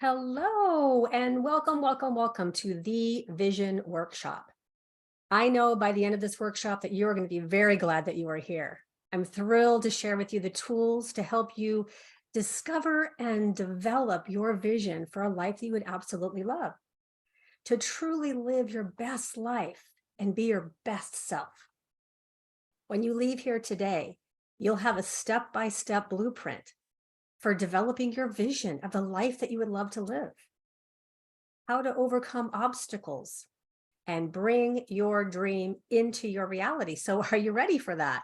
Hello and welcome to the Vision Workshop. I know by the end of this workshop that you're going to be very glad that you are here. I'm thrilled to share with you the tools to help you discover and develop your vision for a life that you would absolutely love, to truly live your best life and be your best self. When you leave here today, you'll have a step-by-step blueprint for developing your vision of the life that you would love to live, how to overcome obstacles and bring your dream into your reality. So are you ready for that?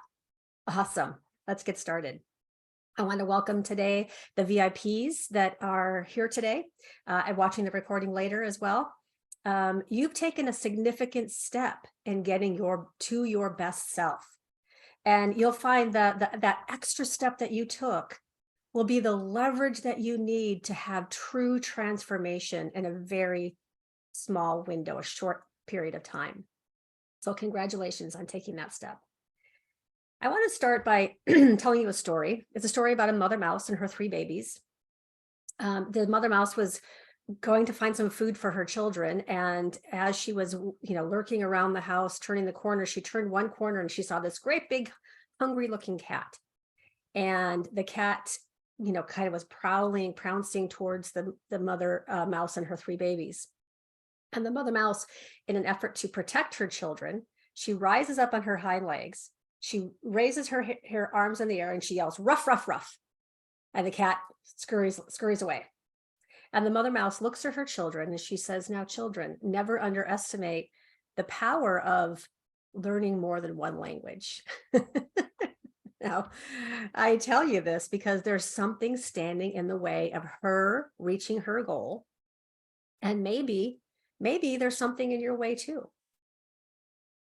Awesome. Let's get started. I want to welcome today the VIPs that are here today and watching the recording later as well. You've taken a significant step in getting to your best self. And you'll find that that extra step that you took will be the leverage that you need to have true transformation in a very small window, a short period of time. So congratulations on taking that step. I want to start by telling you a story. It's a story about a mother mouse and her three babies. The mother mouse was going to find some food for her children, and as she was, lurking around the house, turning the corner, she turned one corner and she saw this great big hungry looking cat. And the cat, kind of was pouncing towards the mother mouse and her three babies. And the mother mouse, in an effort to protect her children, she rises up on her hind legs. She raises her arms in the air and she yells, "Ruff, ruff, ruff." And the cat scurries away. And the mother mouse looks at her children and she says, "Now, children, never underestimate the power of learning more than one language." Now, I tell you this because there's something standing in the way of her reaching her goal. And maybe there's something in your way too.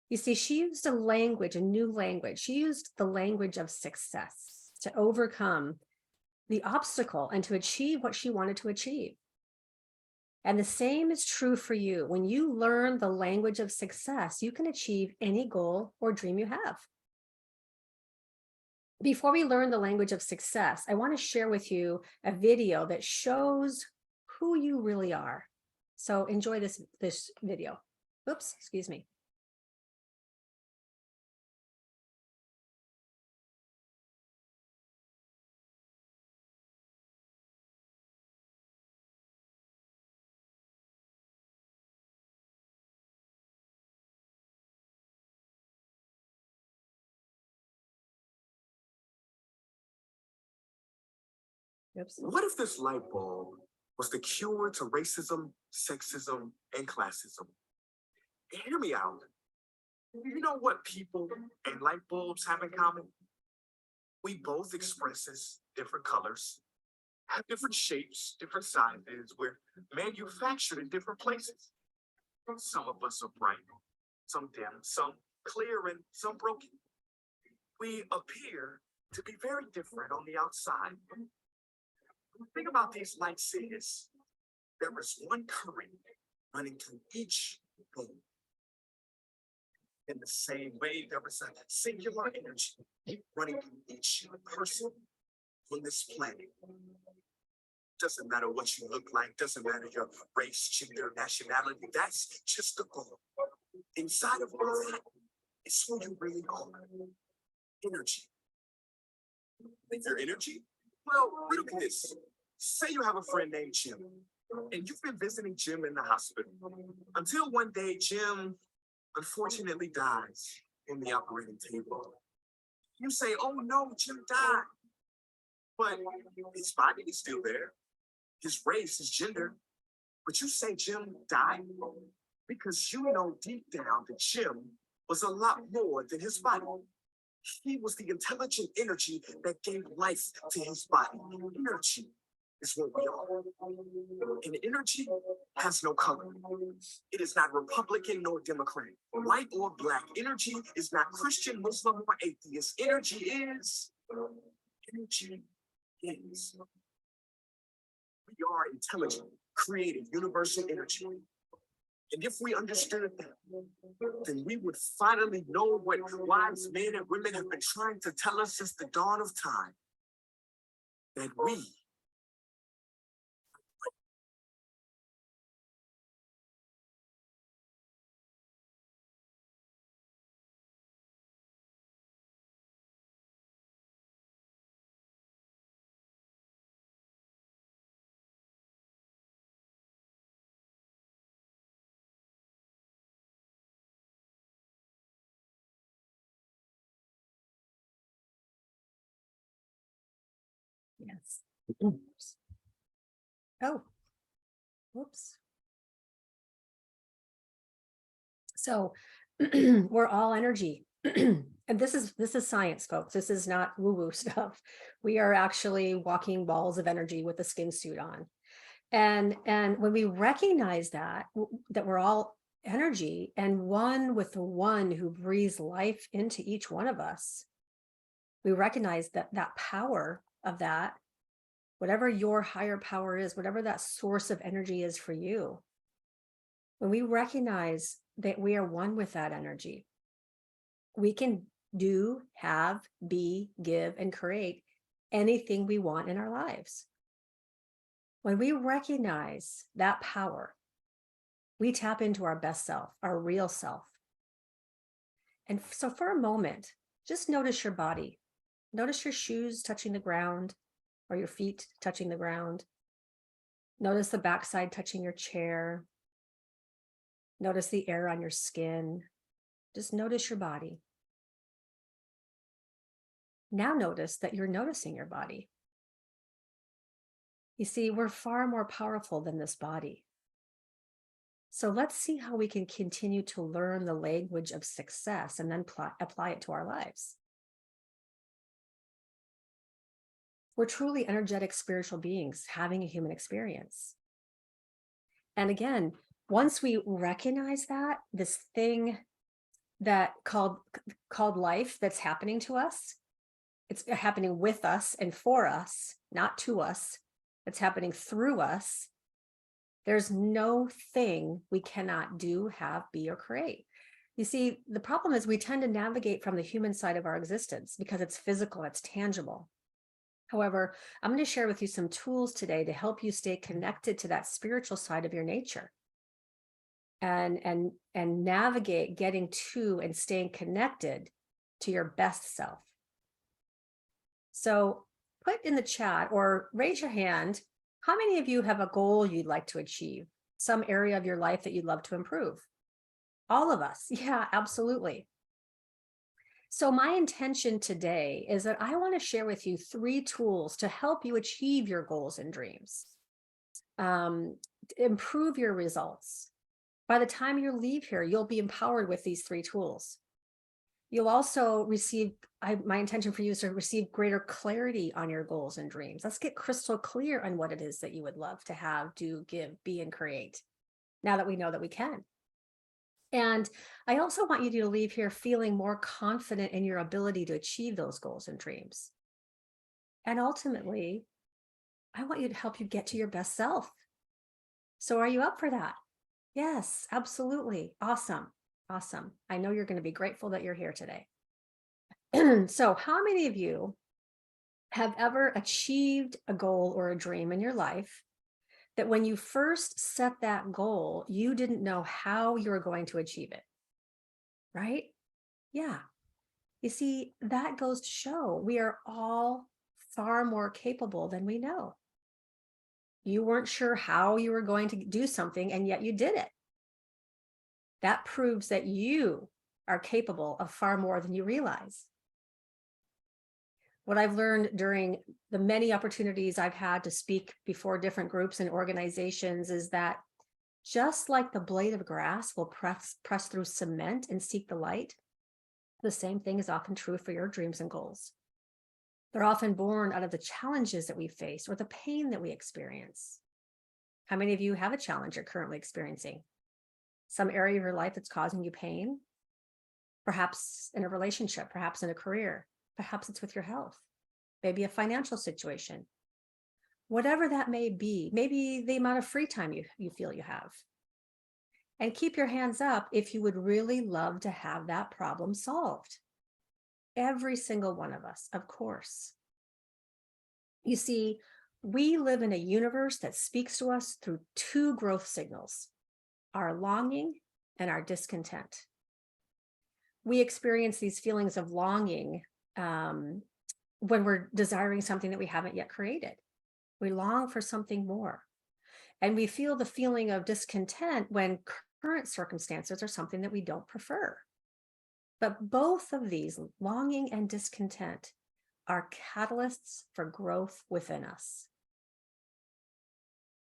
You see, she used a new language. She used the language of success to overcome the obstacle and to achieve what she wanted to achieve. And the same is true for you. When you learn the language of success, you can achieve any goal or dream you have. Before we learn the language of success, I want to share with you a video that shows who you really are. So enjoy this video. Oops, excuse me. Oops. What if this light bulb was the cure to racism, sexism, and classism? And hear me out. You know what people and light bulbs have in common? We both express as different colors, have different shapes, different sizes. We're manufactured in different places. Some of us are bright, some dim, some clear, and some broken. We appear to be very different on the outside. Think about these lights is there is one current running through each bulb. In the same way, there is a singular energy running through each person on this planet. Doesn't matter what you look like, doesn't matter your race, gender, nationality, that's just the goal. Inside of all that is who you really are. Energy. And your energy? Well, look at this. Say you have a friend named Jim, and you've been visiting Jim in the hospital until one day Jim unfortunately dies on the operating table. You say, "Oh no, Jim died." But his body is still there, his race, his gender. But you say Jim died because you know deep down that Jim was a lot more than his body. He was the intelligent energy that gave life to his body. Energy is what we are. And energy has no color. It is not Republican nor Democrat, white or black. Energy is not Christian, Muslim, or atheist. Energy is. We are intelligent, creative, universal energy. And if we understood that, then we would finally know what wise men and women have been trying to tell us since the dawn of time. That we Oops. Oh, whoops. So we're all energy. And this is science, folks. This is not woo-woo stuff. We are actually walking balls of energy with a skin suit on. And when we recognize that that we're all energy and one with the one who breathes life into each one of us, we recognize that that power of that, whatever your higher power is, whatever that source of energy is for you, when we recognize that we are one with that energy, we can do, have, be, give, and create anything we want in our lives. When we recognize that power, we tap into our best self, our real self. And so for a moment, just notice your body. Notice your shoes touching the ground or your feet touching the ground. Notice the backside touching your chair. Notice the air on your skin. Just notice your body. Now notice that you're noticing your body. You see, we're far more powerful than this body. So let's see how we can continue to learn the language of success and then apply it to our lives. We're truly energetic spiritual beings having a human experience. And again, once we recognize that, this thing that called life that's happening to us, it's happening with us and for us, not to us. It's happening through us. There's no thing we cannot do, have, be, or create. You see, the problem is we tend to navigate from the human side of our existence because it's physical, it's tangible. However, I'm going to share with you some tools today to help you stay connected to that spiritual side of your nature and navigate getting to and staying connected to your best self. So put in the chat or raise your hand. How many of you have a goal you'd like to achieve? Some area of your life that you'd love to improve? All of us. Yeah, absolutely. So my intention today is that I want to share with you 3 tools to help you achieve your goals and dreams, improve your results. By the time you leave here, you'll be empowered with these 3 tools. You'll also receive, my intention for you is to receive greater clarity on your goals and dreams. Let's get crystal clear on what it is that you would love to have, do, give, be, and create, now that we know that we can. And I also want you to leave here feeling more confident in your ability to achieve those goals and dreams. And ultimately, I want you to help you get to your best self. So are you up for that? Yes, absolutely. Awesome. Awesome. I know you're going to be grateful that you're here today. So how many of you have ever achieved a goal or a dream in your life that when you first set that goal, you didn't know how you were going to achieve it? Right? Yeah. You see, that goes to show we are all far more capable than we know. You weren't sure how you were going to do something, and yet you did it. That proves that you are capable of far more than you realize. What I've learned during the many opportunities I've had to speak before different groups and organizations is that just like the blade of grass will press through cement and seek the light, the same thing is often true for your dreams and goals. They're often born out of the challenges that we face or the pain that we experience. How many of you have a challenge you're currently experiencing? Some area of your life that's causing you pain? Perhaps in a relationship, perhaps in a career, perhaps it's with your health, maybe a financial situation. Whatever that may be, maybe the amount of free time you feel you have. And keep your hands up if you would really love to have that problem solved. Every single one of us, of course. You see, we live in a universe that speaks to us through 2 growth signals, our longing and our discontent. We experience these feelings of longing when we're desiring something that we haven't yet created. We long for something more. And we feel the feeling of discontent when current circumstances are something that we don't prefer. But both of these, longing and discontent, are catalysts for growth within us.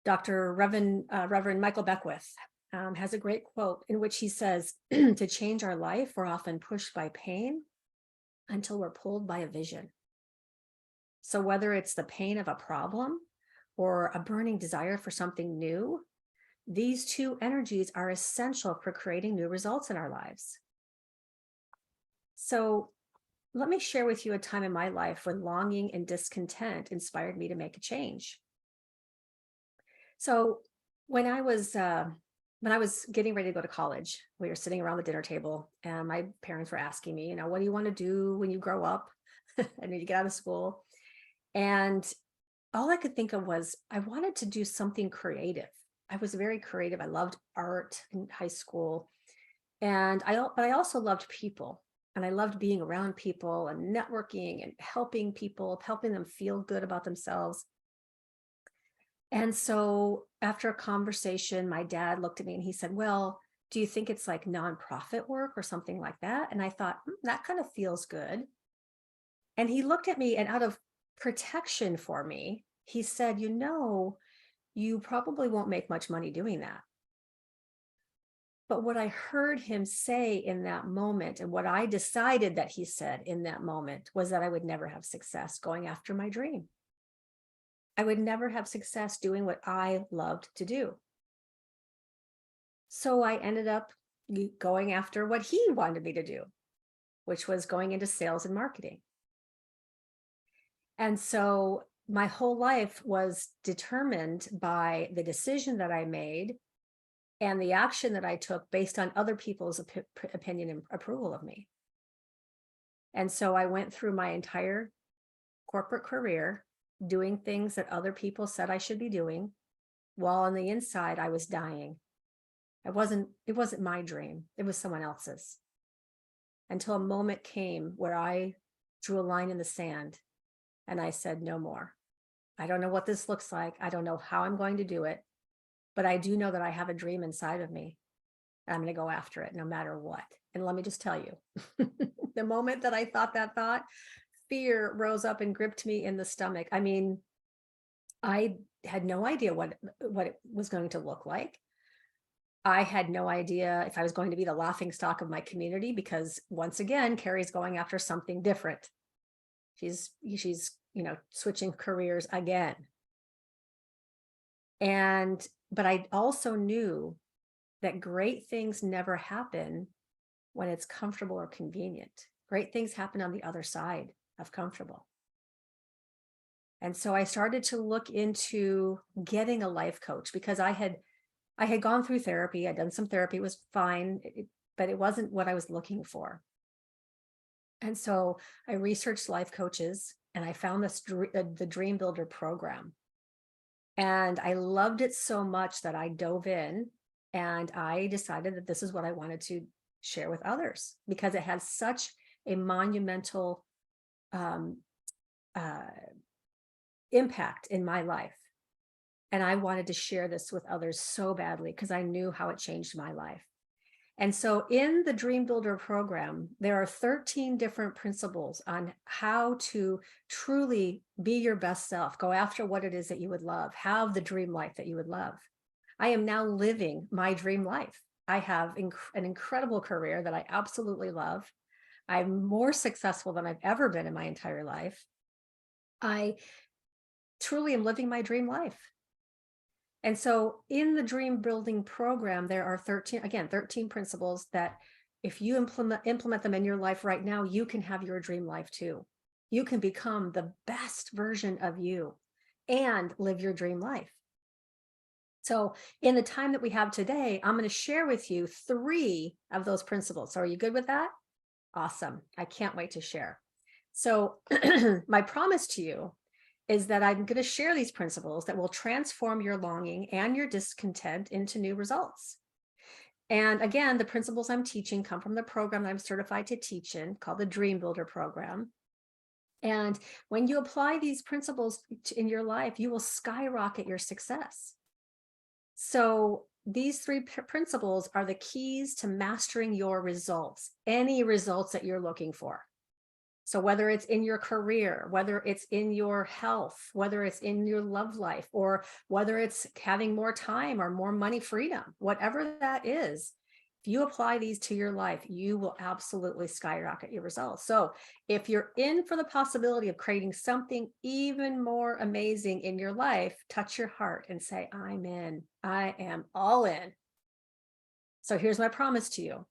Reverend Michael Beckwith has a great quote in which he says, to change our life, we're often pushed by pain until we're pulled by a vision. So whether it's the pain of a problem or a burning desire for something new, these two energies are essential for creating new results in our lives. So let me share with you a time in my life when longing and discontent inspired me to make a change. So when I was getting ready to go to college, we were sitting around the dinner table and my parents were asking me, what do you want to do when you grow up and when you get out of school? And all I could think of was I wanted to do something creative. I was very creative. I loved art in high school. But I also loved people. And I loved being around people and networking and helping people, helping them feel good about themselves. And so after a conversation, my dad looked at me and he said, well, do you think it's like nonprofit work or something like that? And I thought, that kind of feels good. And he looked at me and out of protection for me, he said, you probably won't make much money doing that. But what I heard him say in that moment, and what I decided that he said in that moment, was that I would never have success going after my dream. I would never have success doing what I loved to do. So I ended up going after what he wanted me to do, which was going into sales and marketing. And so my whole life was determined by the decision that I made and the action that I took based on other people's opinion and approval of me. And so I went through my entire corporate career doing things that other people said I should be doing, while on the inside I was dying. It wasn't my dream, it was someone else's. Until a moment came where I drew a line in the sand and I said, no more. I don't know what this looks like. I don't know how I'm going to do it, but I do know that I have a dream inside of me. And I'm going to go after it no matter what. And let me just tell you, the moment that I thought that thought, fear rose up and gripped me in the stomach. I mean, I had no idea what it was going to look like. I had no idea if I was going to be the laughing stock of my community, because once again, Carrie's going after something different. She's switching careers again. But I also knew that great things never happen when it's comfortable or convenient. Great things happen on the other side of comfortable. And so I started to look into getting a life coach, because I had gone through therapy. I'd done some therapy, it was fine, but it wasn't what I was looking for. And so I researched life coaches and I found the Dream Builder program. And I loved it so much that I dove in and I decided that this is what I wanted to share with others, because it had such a monumental impact in my life. And I wanted to share this with others so badly because I knew how it changed my life. And so in the Dream Builder program, there are 13 different principles on how to truly be your best self, go after what it is that you would love, have the dream life that you would love. I am now living my dream life. I have an incredible career that I absolutely love. I'm more successful than I've ever been in my entire life. I truly am living my dream life. And so in the dream building program, there are 13 principles that if you implement them in your life right now, you can have your dream life too. You can become the best version of you and live your dream life. So in the time that we have today, I'm going to share with you 3 of those principles. So are you good with that? Awesome. I can't wait to share. So my promise to you is that I'm going to share these principles that will transform your longing and your discontent into new results. And again, the principles I'm teaching come from the program that I'm certified to teach in, called the Dream Builder program. And when you apply these principles in your life, you will skyrocket your success. So these 3 principles are the keys to mastering your results, any results that you're looking for. So whether it's in your career, whether it's in your health, whether it's in your love life, or whether it's having more time or more money freedom, whatever that is, if you apply these to your life, you will absolutely skyrocket your results. So if you're in for the possibility of creating something even more amazing in your life, touch your heart and say, I'm in, I am all in. So here's my promise to you.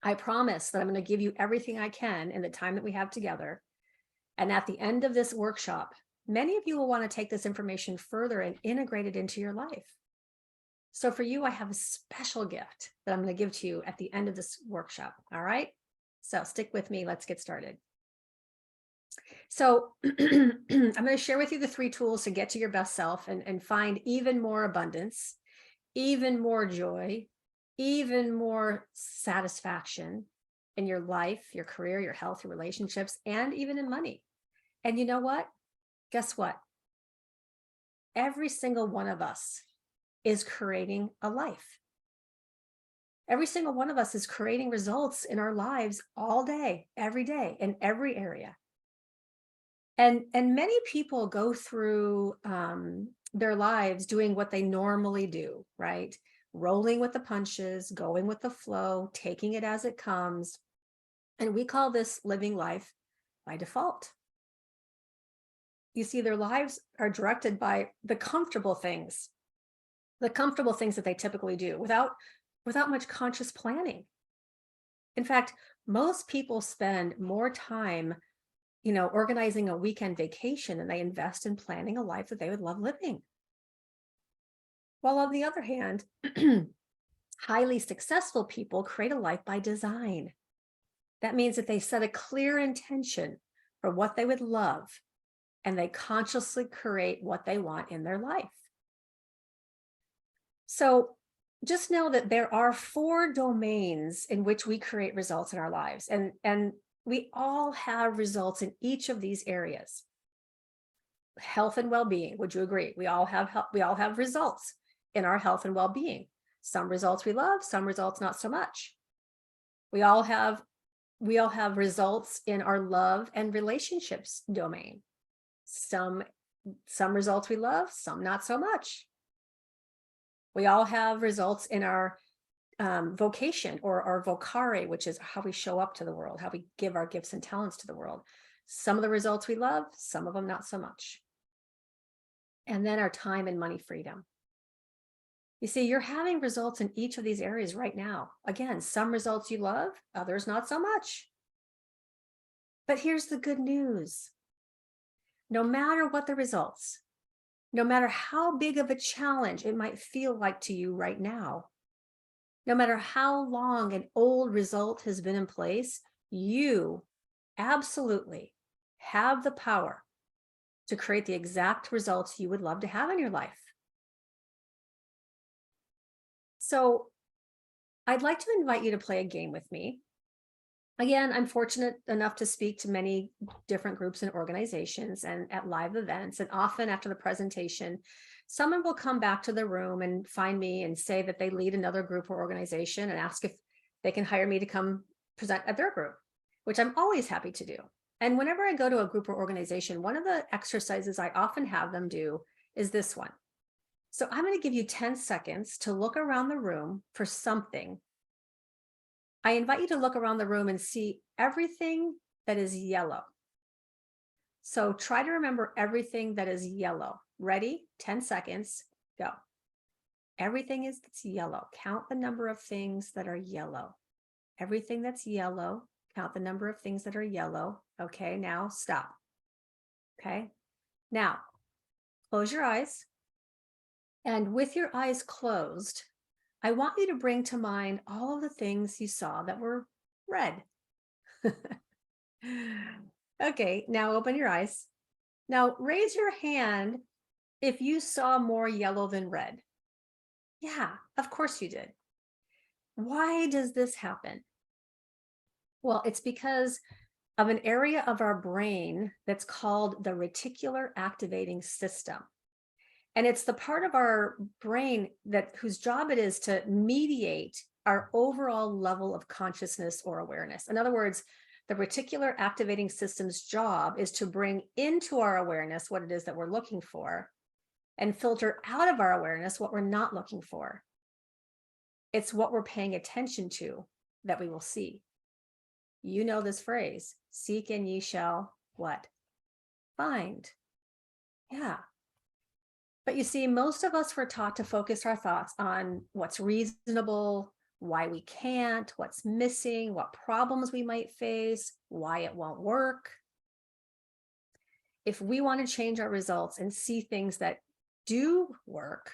I promise that I'm going to give you everything I can in the time that we have together. And at the end of this workshop, many of you will want to take this information further and integrate it into your life. So for you, I have a special gift that I'm going to give to you at the end of this workshop. All right. So stick with me. Let's get started. So I'm going to share with you the 3 tools to get to your best self and find even more abundance, even more joy, even more satisfaction in your life, your career, your health, your relationships, and even in money. And you know what? Guess what? Every single one of us is creating a life. Every single one of us is creating results in our lives all day, every day, in every area. And many people go through their lives doing what they normally do, right? Rolling with the punches, going with the flow, taking it as it comes. And we call this living life by default. You see, their lives are directed by the comfortable things that they typically do without much conscious planning. In fact, most people spend more time, organizing a weekend vacation than they invest in planning a life that they would love living. While on the other hand, highly successful people create a life by design. That means that they set a clear intention for what they would love, and they consciously create what they want in their life. So just know that there are 4 domains in which we create results in our lives, and we all have results in each of these areas. Health and well-being, would you agree? We all have results in our health and well-being. Some results we love, some results not so much. We all have results in our love and relationships domain. Some results we love, some not so much. We all have results in our vocation or our vocare, which is how we show up to the world, how we give our gifts and talents to the world. Some of the results we love, some of them not so much. And then our time and money freedom. You see, you're having results in each of these areas right now. Again, some results you love, others not so much. But here's the good news. No matter what the results, no matter how big of a challenge it might feel like to you right now, no matter how long an old result has been in place, you absolutely have the power to create the exact results you would love to have in your life. So I'd like to invite you to play a game with me. Again, I'm fortunate enough to speak to many different groups and organizations and at live events. And often after the presentation, someone will come back to the room and find me and say that they lead another group or organization and ask if they can hire me to come present at their group, which I'm always happy to do. And whenever I go to a group or organization, one of the exercises I often have them do is this one. So I'm going to give you 10 seconds to look around the room for something. I invite you to look around the room and see everything that is yellow. So try to remember everything that is yellow. Ready? 10 seconds, go. Everything that's yellow. Count the number of things that are yellow. Everything that's yellow, count the number of things that are yellow. Okay, now stop. Okay, now close your eyes. And with your eyes closed, I want you to bring to mind all of the things you saw that were red. Okay, now open your eyes. Now raise your hand if you saw more yellow than red. Yeah, of course you did. Why does this happen? Well, it's because of an area of our brain that's called the reticular activating system. And it's the part of our brain whose job it is to mediate our overall level of consciousness or awareness. In other words, The reticular activating system's job is to bring into our awareness what it is that we're looking for and filter out of our awareness what we're not looking for. It's what we're paying attention to that we will see. You know this phrase, seek and ye shall what? Find. Yeah. But you see, most of us were taught to focus our thoughts on what's reasonable, why we can't, what's missing, what problems we might face, why it won't work. If we want to change our results and see things that do work,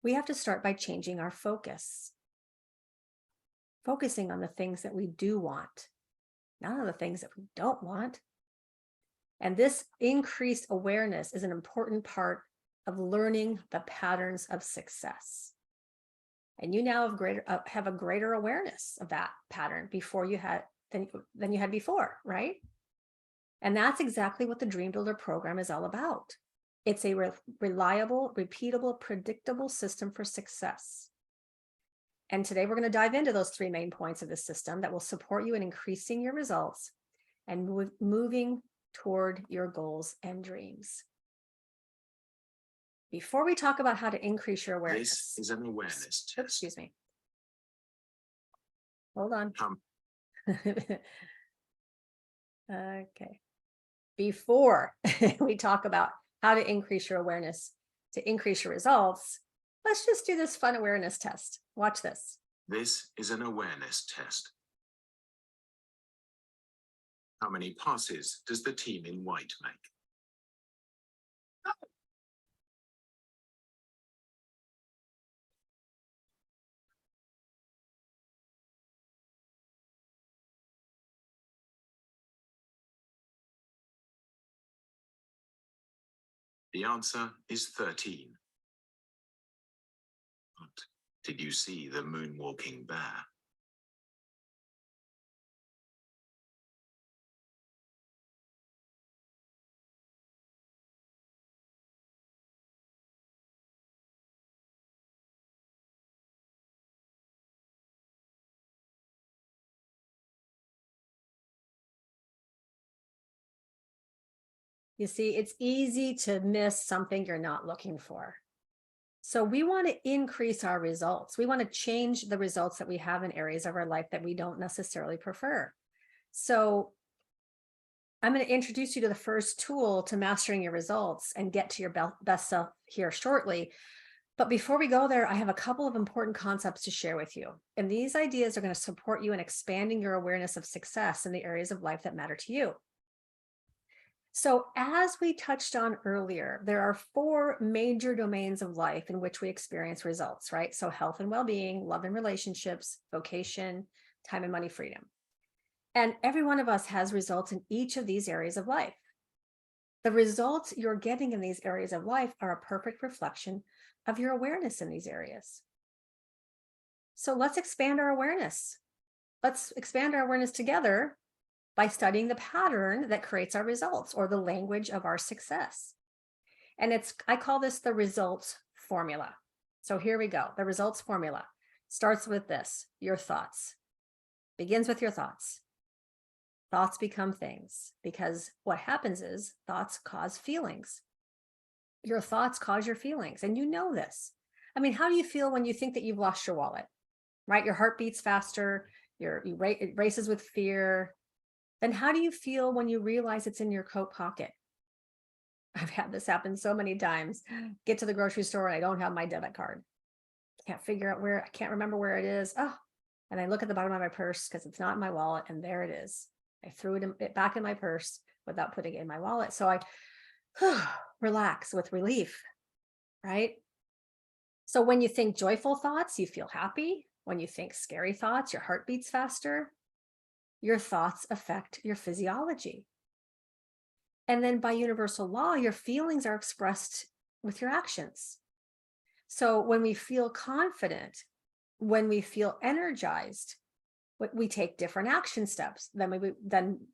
we have to start by changing our focus. Focusing on the things that we do want, not on the things that we don't want. And this increased awareness is an important part of learning the patterns of success. And you now have a greater awareness of that pattern before you had than you had before, right? And that's exactly what the Dream Builder program is all about. It's a reliable, repeatable, predictable system for success. And today we're going to dive into those 3 main points of the system that will support you in increasing your results and moving toward your goals and dreams. Before we talk about how to increase your awareness. This is an awareness test. Excuse me. Hold on. Okay. Before we talk about how to increase your awareness to increase your results, let's just do this fun awareness test. Watch this. This is an awareness test. How many passes does the team in white make? The answer is 13. But did you see the moonwalking bear? You see, it's easy to miss something you're not looking for. So we want to increase our results. We want to change the results that we have in areas of our life that we don't necessarily prefer. So I'm going to introduce you to the first tool to mastering your results and get to your best self here shortly. But before we go there, I have a couple of important concepts to share with you. And these ideas are going to support you in expanding your awareness of success in the areas of life that matter to you. So as we touched on earlier, there are 4 major domains of life in which we experience results, right? So health and well-being, love and relationships, vocation, time and money freedom. And every one of us has results in each of these areas of life. The results you're getting in these areas of life are a perfect reflection of your awareness in these areas. So let's expand our awareness. Let's expand our awareness together by studying the pattern that creates our results or the language of our success. And I call this the results formula. So here we go. The results formula starts with this, your thoughts. Begins with your thoughts. Thoughts become things because what happens is thoughts cause feelings. Your thoughts cause your feelings, and you know this. I mean, how do you feel when you think that you've lost your wallet, right? Your heart beats faster, it races with fear. Then how do you feel when you realize it's in your coat pocket? I've had this happen so many times. Get to the grocery store and I don't have my debit card. Can't figure out I can't remember where it is. Oh, and I look at the bottom of my purse because it's not in my wallet, and there it is. I threw it back in my purse without putting it in my wallet. So I relax with relief, right? So when you think joyful thoughts, you feel happy. When you think scary thoughts, your heart beats faster. Your thoughts affect your physiology. And then by universal law, your feelings are expressed with your actions. So when we feel confident, when we feel energized, we take different action steps than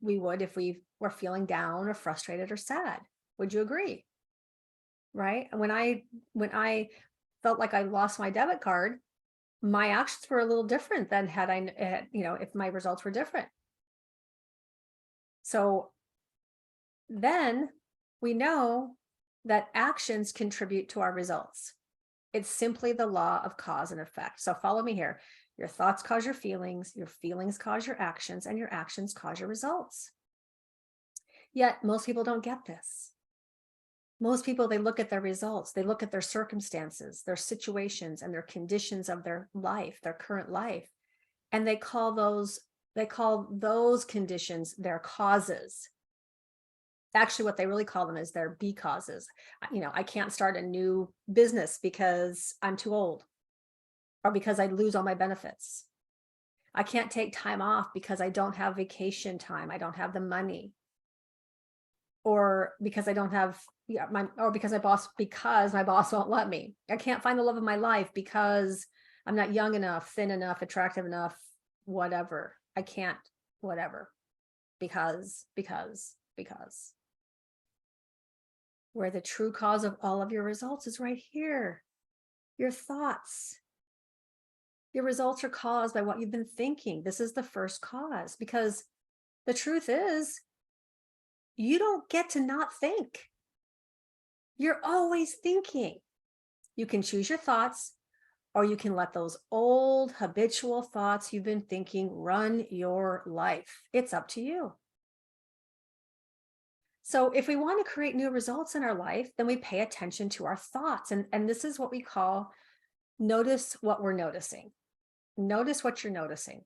we would if we were feeling down or frustrated or sad. Would you agree? Right? And when I felt like I lost my debit card, my actions were a little different than if my results were different. So then we know that actions contribute to our results. It's simply the law of cause and effect. So follow me here. Your thoughts cause your feelings cause your actions, and your actions cause your results. Yet most people don't get this. Most people, they look at their results, they look at their circumstances, their situations, and their conditions of their life, their current life, and they call those conditions their causes. Actually, what they really call them is their causes. I can't start a new business because I'm too old, or because I lose all my benefits. I can't take time off because I don't have vacation time. I don't have the money. Or because I don't have, because my boss won't let me. I can't find the love of my life because I'm not young enough, thin enough, attractive enough, whatever. I can't, whatever. Because. Where the true cause of all of your results is right here. Your thoughts. Your results are caused by what you've been thinking. This is the first cause, because the truth is, you don't get to not think. You're always thinking. You can choose your thoughts, or you can let those old habitual thoughts you've been thinking run your life. It's up to you. So if we want to create new results in our life, then we pay attention to our thoughts. And this is what we call notice what we're noticing. Notice what you're noticing.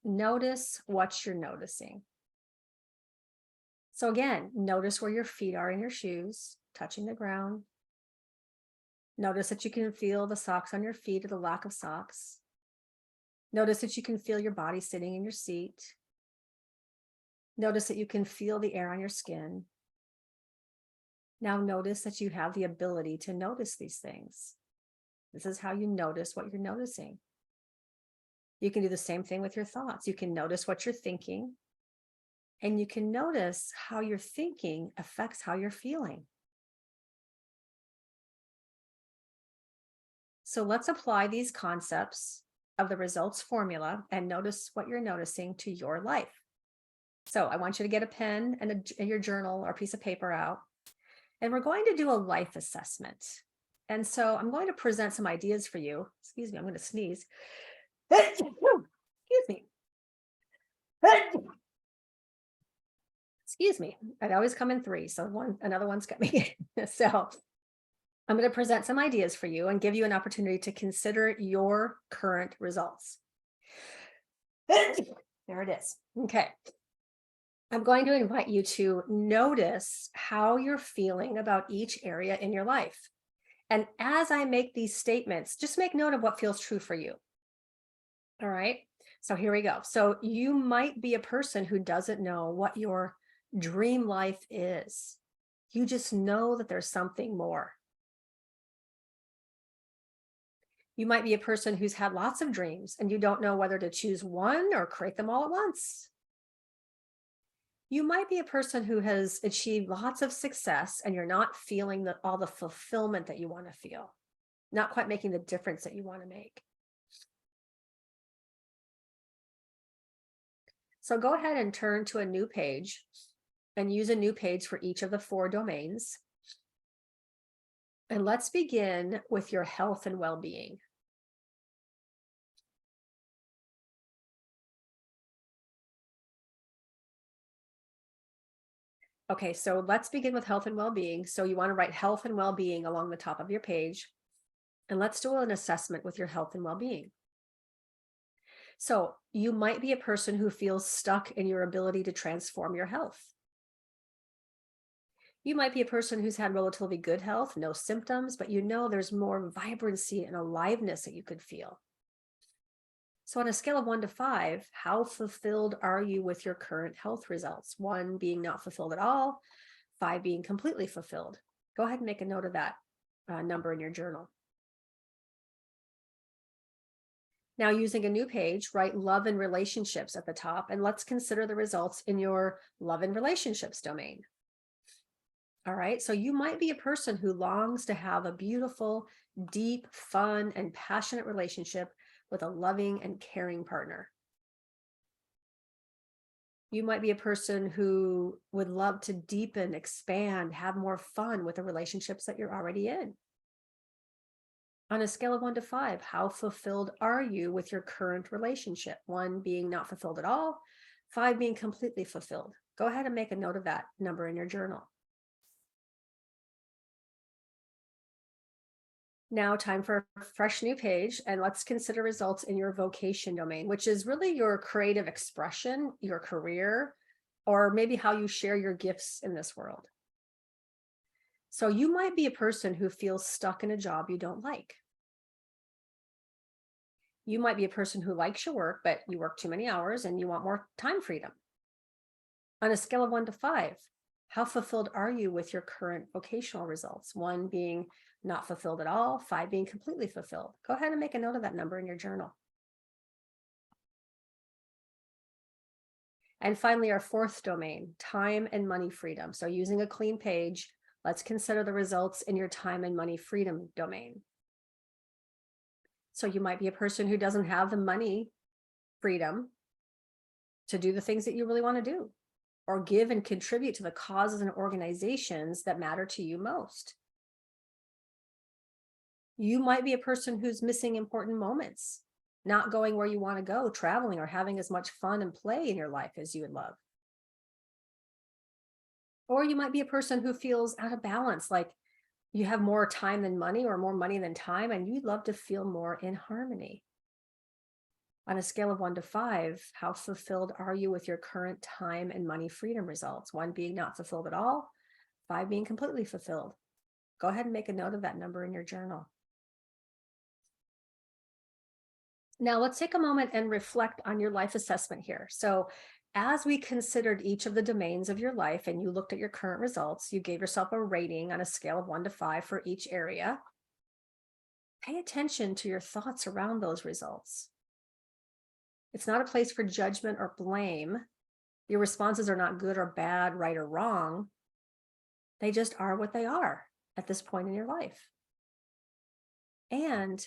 Notice what you're noticing. So again, notice where your feet are in your shoes, touching the ground. Notice that you can feel the socks on your feet or the lack of socks. Notice that you can feel your body sitting in your seat. Notice that you can feel the air on your skin. Now notice that you have the ability to notice these things. This is how you notice what you're noticing. You can do the same thing with your thoughts. You can notice what you're thinking, and you can notice how your thinking affects how you're feeling. So let's apply these concepts of the results formula and notice what you're noticing to your life. So I want you to get a pen and your journal or piece of paper out, and we're going to do a life assessment. And so I'm going to present some ideas for you. Excuse me, I'm going to sneeze. Excuse me. Excuse me. I'd always come in three, so another one's coming. So I'm going to present some ideas for you and give you an opportunity to consider your current results. There it is. Okay. I'm going to invite you to notice how you're feeling about each area in your life. And as I make these statements, just make note of what feels true for you. All right. So here we go. So you might be a person who doesn't know what your dream life is. You just know that there's something more. You might be a person who's had lots of dreams and you don't know whether to choose one or create them all at once. You might be a person who has achieved lots of success and you're not feeling all the fulfillment that you want to feel, not quite making the difference that you want to make. So go ahead and turn to a new page and use a new page for each of the 4 domains. And let's begin with your health and well-being. Okay, so let's begin with health and well-being. So you want to write health and well-being along the top of your page. And let's do an assessment with your health and well-being. So you might be a person who feels stuck in your ability to transform your health. You might be a person who's had relatively good health, no symptoms, but you know there's more vibrancy and aliveness that you could feel. So on a scale of 1 to 5, how fulfilled are you with your current health results? 1 being not fulfilled at all, 5 being completely fulfilled. Go ahead and make a note of that number in your journal. Now, using a new page, write love and relationships at the top, and let's consider the results in your love and relationships domain. All right, so you might be a person who longs to have a beautiful, deep, fun, and passionate relationship with a loving and caring partner. You might be a person who would love to deepen, expand, have more fun with the relationships that you're already in. On a scale of 1 to 5, how fulfilled are you with your current relationship? 1 being not fulfilled at all, 5 being completely fulfilled. Go ahead and make a note of that number in your journal. Now, time for a fresh new page, and let's consider results in your vocation domain, which is really your creative expression, your career, or maybe how you share your gifts in this world. So you might be a person who feels stuck in a job you don't like. You might be a person who likes your work, but you work too many hours and you want more time freedom. On a scale of 1 to 5, how fulfilled are you with your current vocational results? 1 being not fulfilled at all, 5 being completely fulfilled. Go ahead and make a note of that number in your journal. And finally, our 4th domain, time and money freedom. So using a clean page, let's consider the results in your time and money freedom domain. So you might be a person who doesn't have the money freedom to do the things that you really want to do, or give and contribute to the causes and organizations that matter to you most. You might be a person who's missing important moments, not going where you want to go, traveling, or having as much fun and play in your life as you would love. Or you might be a person who feels out of balance, like you have more time than money or more money than time, and you'd love to feel more in harmony. On a scale of 1 to 5, how fulfilled are you with your current time and money freedom results? 1 being not fulfilled at all, 5 being completely fulfilled. Go ahead and make a note of that number in your journal. Now let's take a moment and reflect on your life assessment here. So as we considered each of the domains of your life and you looked at your current results, you gave yourself a rating on a scale of 1 to 5 for each area. Pay attention to your thoughts around those results. It's not a place for judgment or blame. Your responses are not good or bad, right or wrong. They just are what they are at this point in your life. And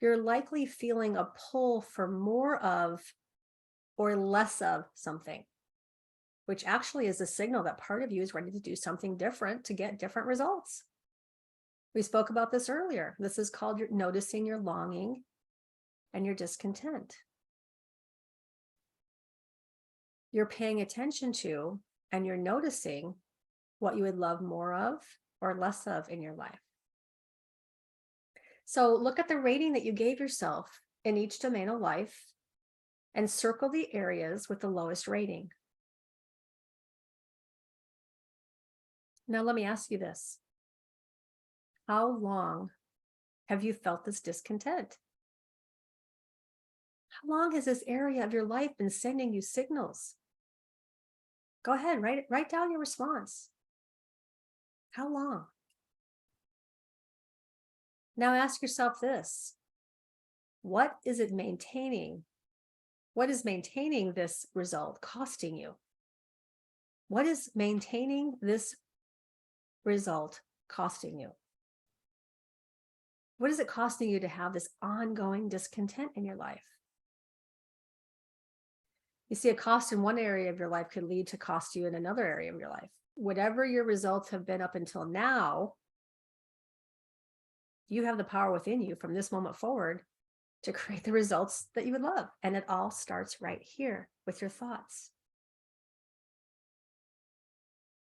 you're likely feeling a pull for more of or less of something, which actually is a signal that part of you is ready to do something different to get different results. We spoke about this earlier. This is called noticing your longing and your discontent. You're paying attention to and you're noticing what you would love more of or less of in your life. So look at the rating that you gave yourself in each domain of life and circle the areas with the lowest rating. Now, let me ask you this. How long have you felt this discontent? How long has this area of your life been sending you signals? Go ahead, write down your response. How long? Now ask yourself this. What is it maintaining? What is maintaining this result costing you? What is maintaining this result costing you? What is it costing you to have this ongoing discontent in your life? You see, a cost in one area of your life could lead to cost you in another area of your life. Whatever your results have been up until now, you have the power within you from this moment forward to create the results that you would love. And it all starts right here with your thoughts.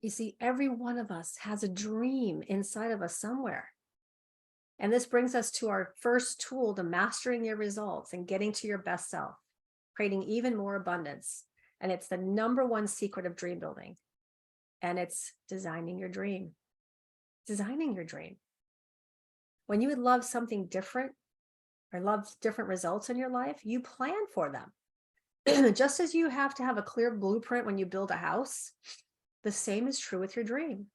You see, every one of us has a dream inside of us somewhere. And this brings us to our first tool to mastering your results and getting to your best self, creating even more abundance. And it's the #1 secret of dream building. And it's designing your dream. Designing your dream. When you would love something different or love different results in your life, you plan for them. Just as you have to have a clear blueprint when you build a house, the same is true with your dream.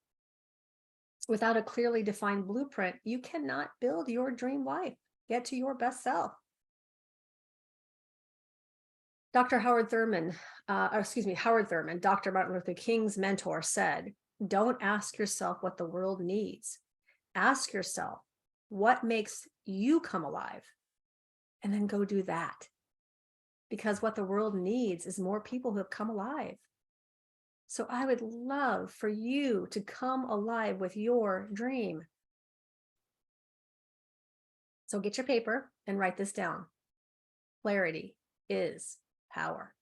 Without a clearly defined blueprint, you cannot build your dream life, get to your best self. Howard Thurman, Dr. Martin Luther King's mentor, said, "Don't ask yourself what the world needs. Ask yourself what makes you come alive, and then go do that." because what the world needs is more people who have come alive. So I would love for you to come alive with your dream. So get your paper and write this down. Clarity is power.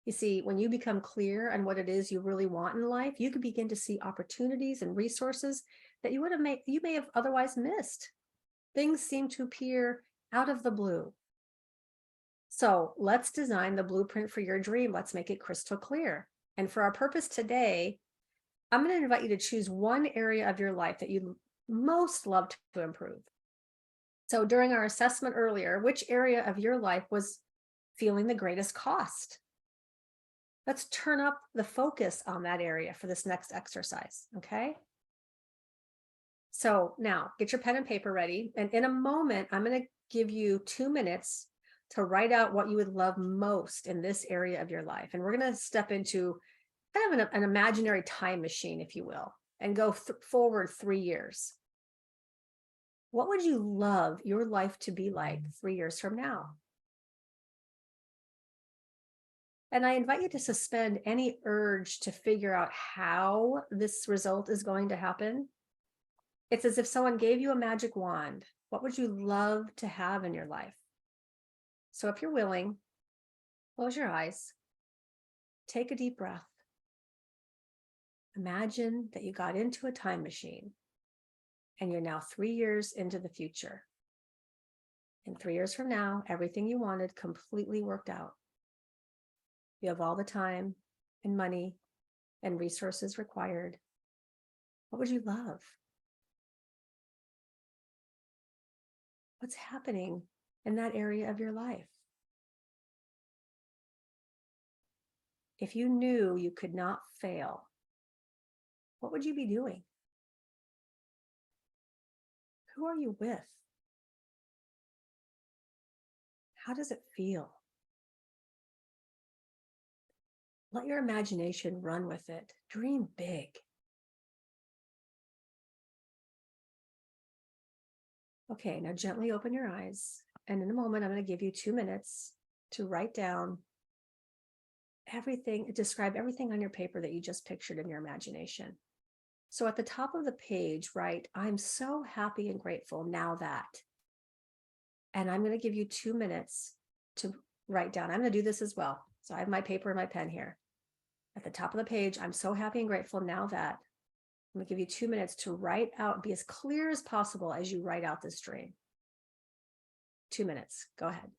You see, when you become clear on what it is you really want in life, you can begin to see opportunities and resources that you may have otherwise missed. Things seem to appear out of the blue. So let's design the blueprint for your dream. Let's make it crystal clear. And for our purpose today, I'm going to invite you to choose one area of your life that you most love to improve. So during our assessment earlier, which area of your life was feeling the greatest cost? Let's turn up the focus on that area for this next exercise, okay? So now get your pen and paper ready. And in a moment, I'm going to give you 2 minutes to write out what you would love most in this area of your life. And we're going to step into kind of an imaginary time machine, if you will, and go forward 3 years. What would you love your life to be like 3 years from now? And I invite you to suspend any urge to figure out how this result is going to happen. It's as if someone gave you a magic wand. What would you love to have in your life? So if you're willing, close your eyes, take a deep breath. Imagine that you got into a time machine and you're now 3 years into the future. And 3 years from now, everything you wanted completely worked out. You have all the time and money and resources required. What would you love? What's happening in that area of your life? If you knew you could not fail, what would you be doing? Who are you with? How does it feel? Let your imagination run with it. Dream big. Okay, now gently open your eyes. And in a moment, I'm going to give you 2 minutes to write down everything, describe everything on your paper that you just pictured in your imagination. So at the top of the page, write, I'm so happy and grateful now that. And I'm going to give you 2 minutes to write down. I'm going to do this as well. So I have my paper and my pen here. At the top of the page, I'm so happy and grateful now that. I'm going to give you 2 minutes to write out, be as clear as possible as you write out this dream. 2 minutes. Go ahead.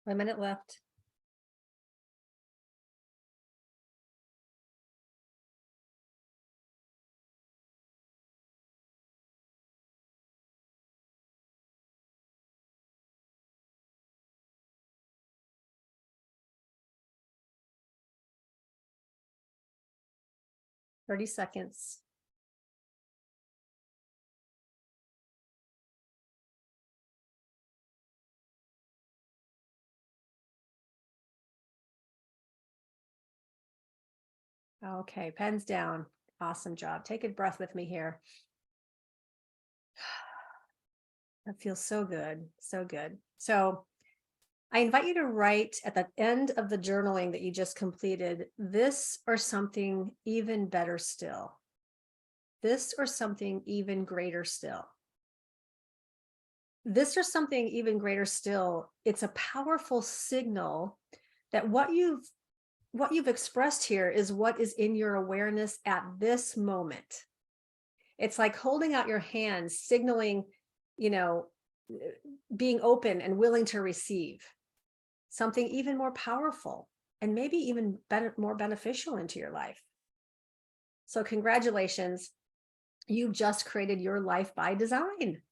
One minute left. Thirty seconds. Okay, pens down. Awesome job. Take a breath with me here. That feels so good. So good. So I invite you to write at the end of the journaling that you just completed, this or something even better still. This or something even greater still. This or something even greater still, it's a powerful signal that what you've what you've expressed here is what is in your awareness at this moment. It's like holding out your hands, signaling, you know, being open and willing to receive something even more powerful and maybe even better, more beneficial into your life. So congratulations, you've just created your life by design.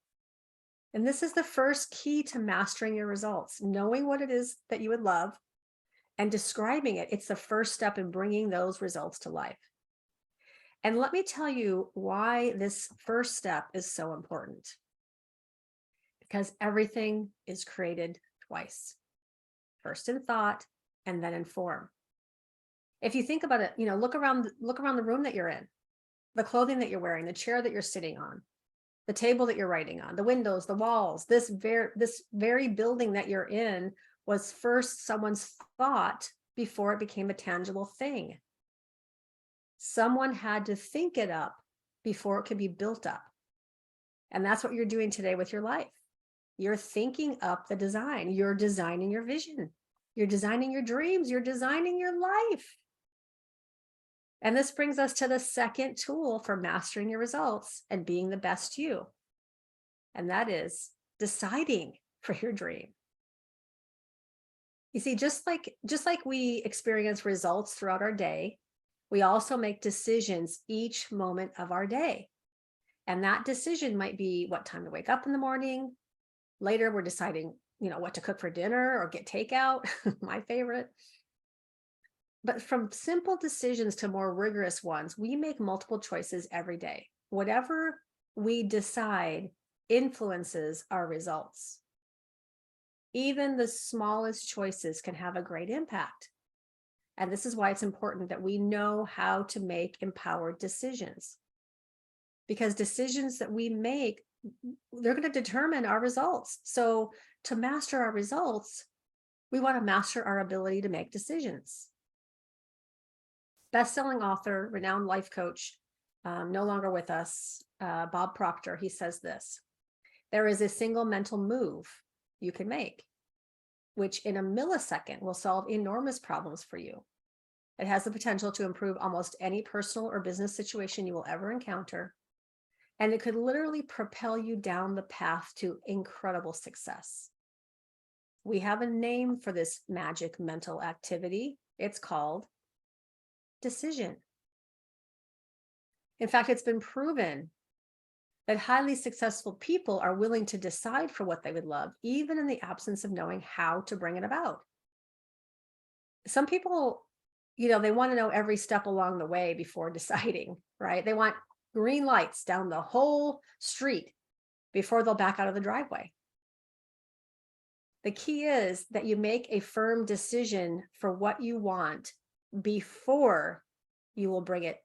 And this is the first key to mastering your results, knowing what it is that you would love and describing it. It's the first step in bringing those results to life. And let me tell you why this first step is so important. Because everything is created twice, first in thought and then in form. If you think about it, you know, look around the room that you're in, the clothing that you're wearing, the chair that you're sitting on, the table that you're writing on, the windows, the walls, this very building that you're in was first someone's thought before it became a tangible thing. Someone had to think it up before it could be built up. And that's what you're doing today with your life. You're thinking up the design. You're designing your vision. You're designing your dreams. You're designing your life. And this brings us to the second tool for mastering your results and being the best you. And that is deciding for your dream. You see, just like we experience results throughout our day, we also make decisions each moment of our day. And that decision might be what time to wake up in the morning. Later, we're deciding, you know, what to cook for dinner or get takeout, my favorite. But from simple decisions to more rigorous ones, we make multiple choices every day. Whatever we decide influences our results. Even the smallest choices can have a great impact. And this is why it's important that we know how to make empowered decisions. Because decisions that we make, they're going to determine our results. So to master our results, we want to master our ability to make decisions. Best-selling author, renowned life coach, no longer with us, Bob Proctor, he says this: there is a single mental move you can make, which in a millisecond will solve enormous problems for you. It has the potential to improve almost any personal or business situation you will ever encounter. And it could literally propel you down the path to incredible success. We have a name for this magic mental activity. It's called decision. In fact, it's been proven that highly successful people are willing to decide for what they would love, even in the absence of knowing how to bring it about. Some people, you know, they want to know every step along the way before deciding, right? They want green lights down the whole street before they'll back out of the driveway. The key is that you make a firm decision for what you want before you will bring it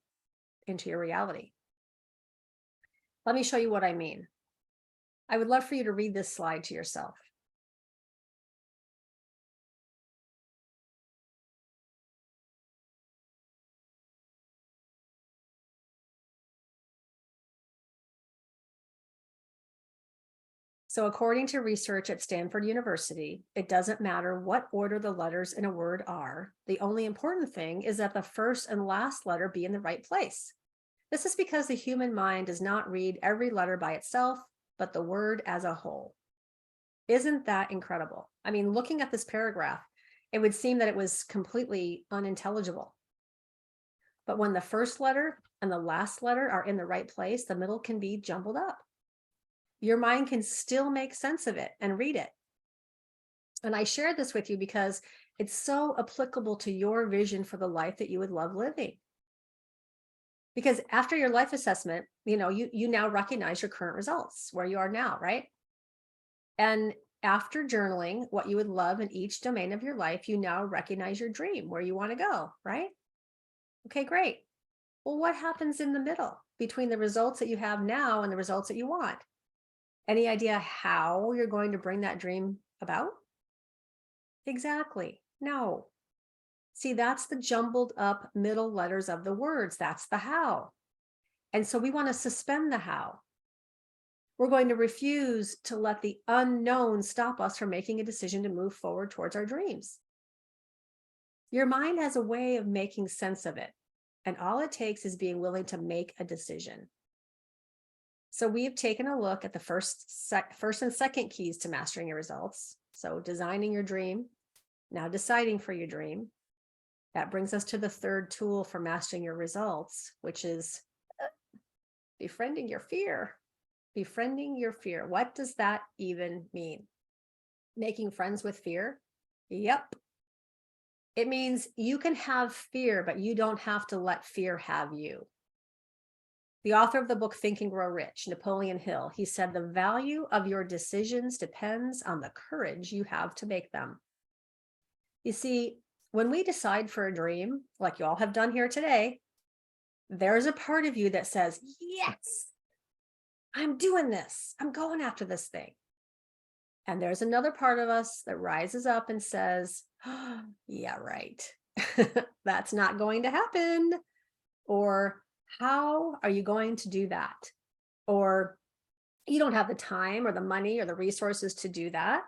into your reality. Let me show you what I mean. I would love for you to read this slide to yourself. So according to research at Stanford University, it doesn't matter what order the letters in a word are. The only important thing is that the first and last letter be in the right place. This is because the human mind does not read every letter by itself, but the word as a whole. Isn't that incredible? I mean, looking at this paragraph, it would seem that it was completely unintelligible. But when the first letter and the last letter are in the right place, the middle can be jumbled up. Your mind can still make sense of it and read it. And I shared this with you because it's so applicable to your vision for the life that you would love living. Because after your life assessment, you know, you now recognize your current results, where you are now, right? And after journaling what you would love in each domain of your life, you now recognize your dream, where you want to go, right? Okay, great. Well, what happens in the middle between the results that you have now and the results that you want? Any idea how you're going to bring that dream about? Exactly. No. See, that's the jumbled up middle letters of the words. That's the how. And so we want to suspend the how. We're going to refuse to let the unknown stop us from making a decision to move forward towards our dreams. Your mind has a way of making sense of it. And all it takes is being willing to make a decision. So we've taken a look at the first and second keys to mastering your results. So designing your dream, now deciding for your dream. That brings us to the third tool for mastering your results, which is befriending your fear. Befriending your fear. What does that even mean? Making friends with fear? Yep. It means you can have fear, but you don't have to let fear have you. The author of the book Think and Grow Rich, Napoleon Hill, he said the value of your decisions depends on the courage you have to make them. You see, when we decide for a dream, like you all have done here today, there's a part of you that says, yes, I'm doing this. I'm going after this thing. And there's another part of us that rises up and says, oh, yeah, right. That's not going to happen. Or how are you going to do that? Or you don't have the time or the money or the resources to do that.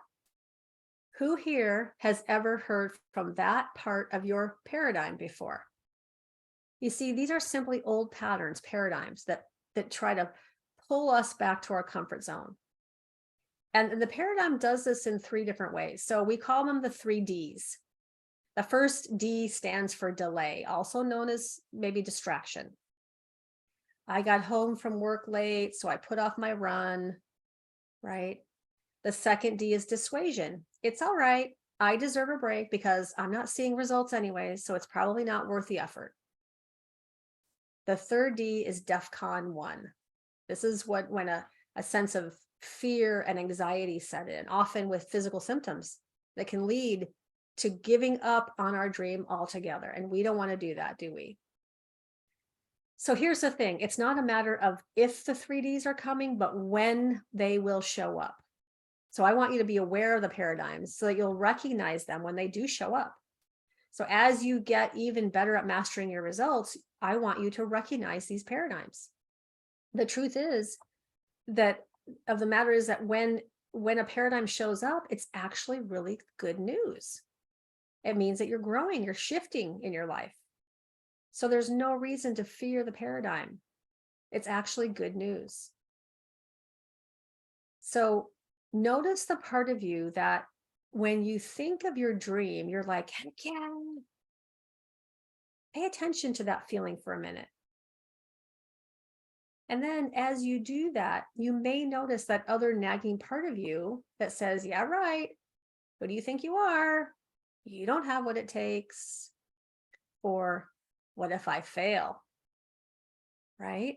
Who here has ever heard from that part of your paradigm before? You see, these are simply old patterns, paradigms that try to pull us back to our comfort zone. And the paradigm does this in 3 different ways. So we call them the 3 Ds. The first D stands for delay, also known as maybe distraction. I got home from work late, so I put off my run, right? The second D is dissuasion. It's all right. I deserve a break because I'm not seeing results anyway, so it's probably not worth the effort. The third D is DEFCON 1. This is when a sense of fear and anxiety set in, often with physical symptoms that can lead to giving up on our dream altogether. And we don't want to do that, do we? So here's the thing. It's not a matter of if the 3 Ds are coming, but when they will show up. So I want you to be aware of the paradigms so that you'll recognize them when they do show up. So as you get even better at mastering your results, I want you to recognize these paradigms. The truth is that of the matter is that when a paradigm shows up, it's actually really good news. It means that you're growing, you're shifting in your life. So there's no reason to fear the paradigm. It's actually good news. So notice the part of you that when you think of your dream, you're like, heck yeah. Pay attention to that feeling for a minute. And then as you do that, you may notice that other nagging part of you that says, yeah, right. Who do you think you are? You don't have what it takes. Or what if I fail? Right?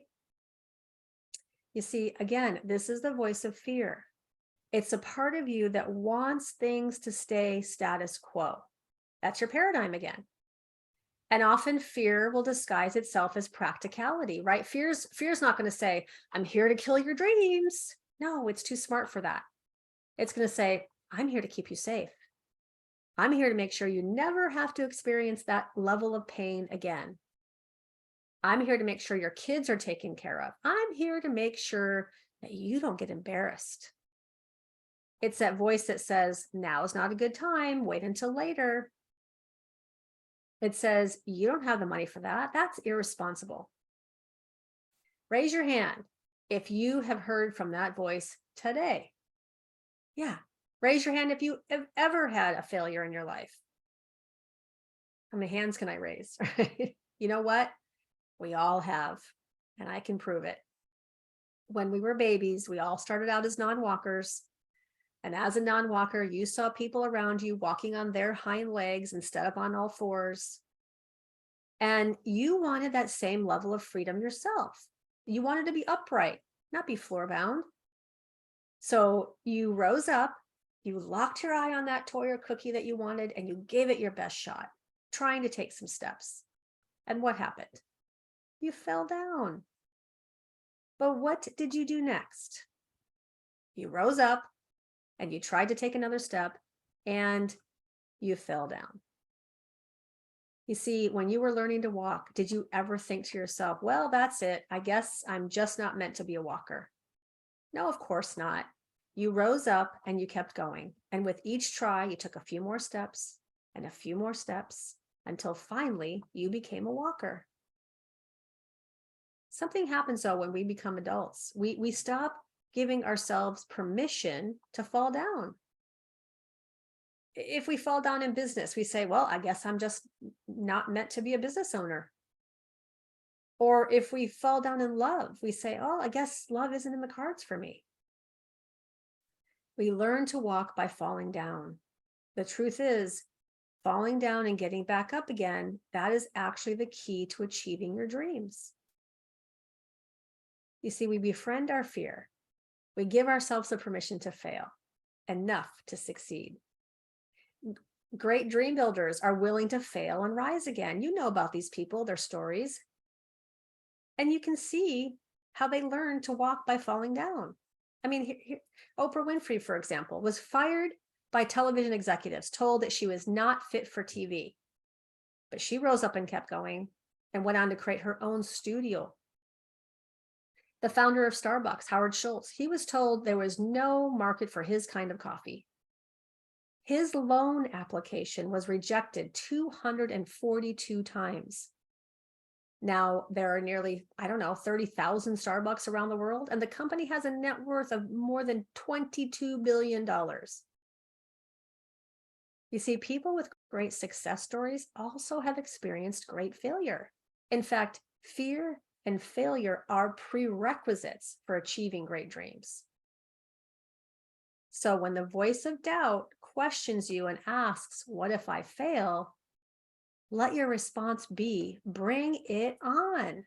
You see, again, this is the voice of fear. It's a part of you that wants things to stay status quo. That's your paradigm again. And often fear will disguise itself as practicality, right? Fear's not going to say, I'm here to kill your dreams. No, it's too smart for that. It's going to say, I'm here to keep you safe. I'm here to make sure you never have to experience that level of pain again. I'm here to make sure your kids are taken care of. I'm here to make sure that you don't get embarrassed. It's that voice that says, now is not a good time. Wait until later. It says, you don't have the money for that. That's irresponsible. Raise your hand if you have heard from that voice today. Yeah. Raise your hand if you have ever had a failure in your life. How many hands can I raise? You know what? We all have, and I can prove it. When we were babies, we all started out as non-walkers. And as a non-walker, you saw people around you walking on their hind legs instead of on all fours. And you wanted that same level of freedom yourself. You wanted to be upright, not be floor bound. So you rose up, you locked your eye on that toy or cookie that you wanted, and you gave it your best shot, trying to take some steps. And what happened? You fell down. But what did you do next? You rose up and you tried to take another step and you fell down. You see, when you were learning to walk, did you ever think to yourself, well, that's it. I guess I'm just not meant to be a walker? No, of course not. You rose up and you kept going. And with each try, you took a few more steps and a few more steps until finally you became a walker. Something happens though when we become adults. We stop giving ourselves permission to fall down. If we fall down in business, we say, well, I guess I'm just not meant to be a business owner. Or if we fall down in love, we say, oh, I guess love isn't in the cards for me. We learn to walk by falling down. The truth is, falling down and getting back up again, that is actually the key to achieving your dreams. You see, we befriend our fear. We give ourselves the permission to fail, enough to succeed. Great dream builders are willing to fail and rise again. You know about these people, their stories. And you can see how they learn to walk by falling down. I mean, Oprah Winfrey, for example, was fired by television executives, told that she was not fit for TV. But she rose up and kept going and went on to create her own studio. The founder of Starbucks, Howard Schultz, he was told there was no market for his kind of coffee. His loan application was rejected 242 times. Now there are nearly, 30,000 Starbucks around the world, and the company has a net worth of more than $22 billion. You see, people with great success stories also have experienced great failure. In fact, fear and failure are prerequisites for achieving great dreams. So when the voice of doubt questions you and asks, what if I fail? Let your response be, bring it on.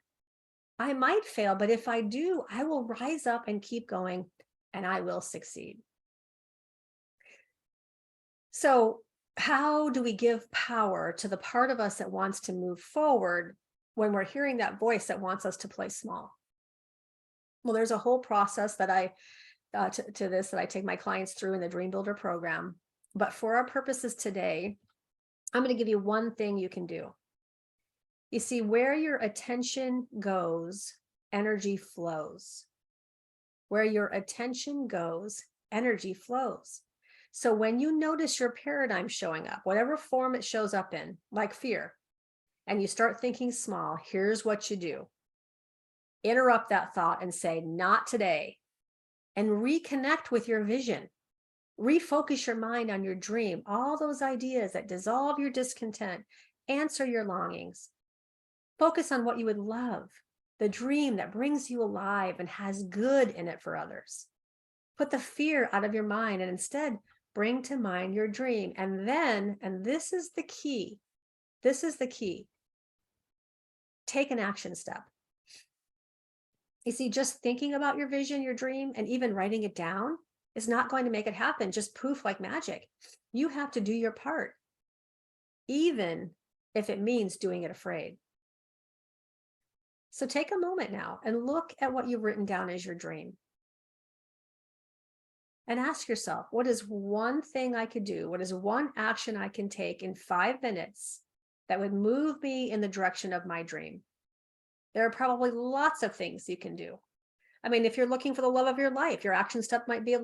I might fail, but if I do, I will rise up and keep going, and I will succeed. So how do we give power to the part of us that wants to move forward when we're hearing that voice that wants us to play small? Well, there's a whole process that I take my clients through in the Dream Builder program. But for our purposes today, I'm going to give you one thing you can do. You see, where your attention goes, energy flows. Where your attention goes, energy flows. So when you notice your paradigm showing up, whatever form it shows up in, like fear, and you start thinking small, here's what you do. Interrupt that thought and say, not today, and reconnect with your vision. Refocus your mind on your dream, all those ideas that dissolve your discontent, answer your longings. Focus on what you would love, the dream that brings you alive and has good in it for others. Put the fear out of your mind and instead bring to mind your dream. And then, and this is the key, take an action step. You see, just thinking about your vision, your dream, and even writing it down is not going to make it happen, just poof like magic. You have to do your part, even if it means doing it afraid. So take a moment now and look at what you've written down as your dream. And ask yourself, what is one thing I could do? What is one action I can take in 5 minutes that would move me in the direction of my dream? There are probably lots of things you can do. I mean, if you're looking for the love of your life, your action step might be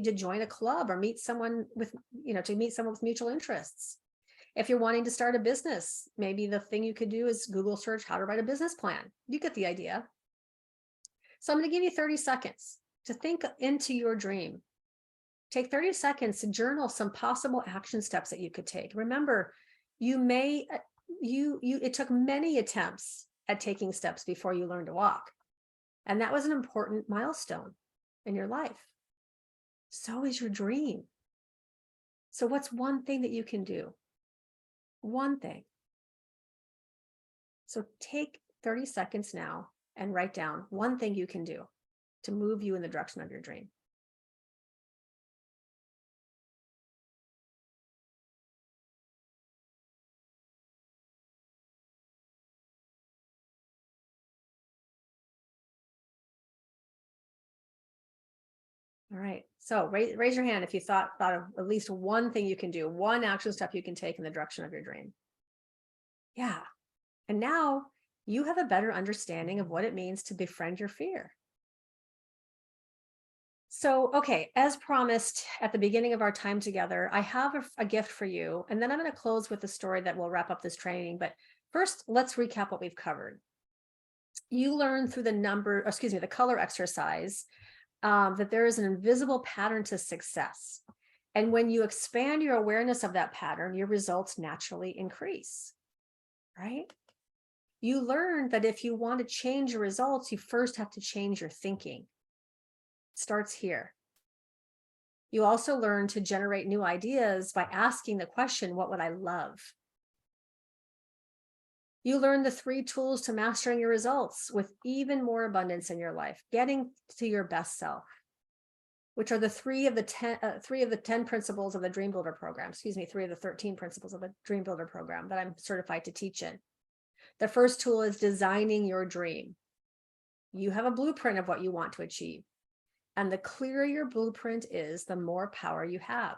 to join a club or meet someone with, to meet someone with mutual interests. If you're wanting to start a business, maybe the thing you could do is Google search how to write a business plan. You get the idea. So I'm going to give you 30 seconds to think into your dream. Take 30 seconds to journal some possible action steps that you could take. Remember, it took many attempts at taking steps before you learned to walk. And that was an important milestone in your life. So is your dream. So what's one thing that you can do? One thing. So take 30 seconds now and write down one thing you can do to move you in the direction of your dream. All right. So raise your hand if you thought of at least one thing you can do, one action step you can take in the direction of your dream. Yeah. And now you have a better understanding of what it means to befriend your fear. So, okay, as promised at the beginning of our time together, I have a gift for you. And then I'm going to close with a story that will wrap up this training. But first, let's recap what we've covered. You learned through the color exercise, that there is an invisible pattern to success. And when you expand your awareness of that pattern, your results naturally increase, right? You learned that if you want to change your results, you first have to change your thinking. It starts here. You also learn to generate new ideas by asking the question, what would I love? You learn the 3 tools to mastering your results with even more abundance in your life, getting to your best self, which are the 3 of the 10 principles of the Dream Builder program. 3 of the 13 principles of the Dream Builder program that I'm certified to teach in. The first tool is designing your dream. You have a blueprint of what you want to achieve. And the clearer your blueprint is, the more power you have.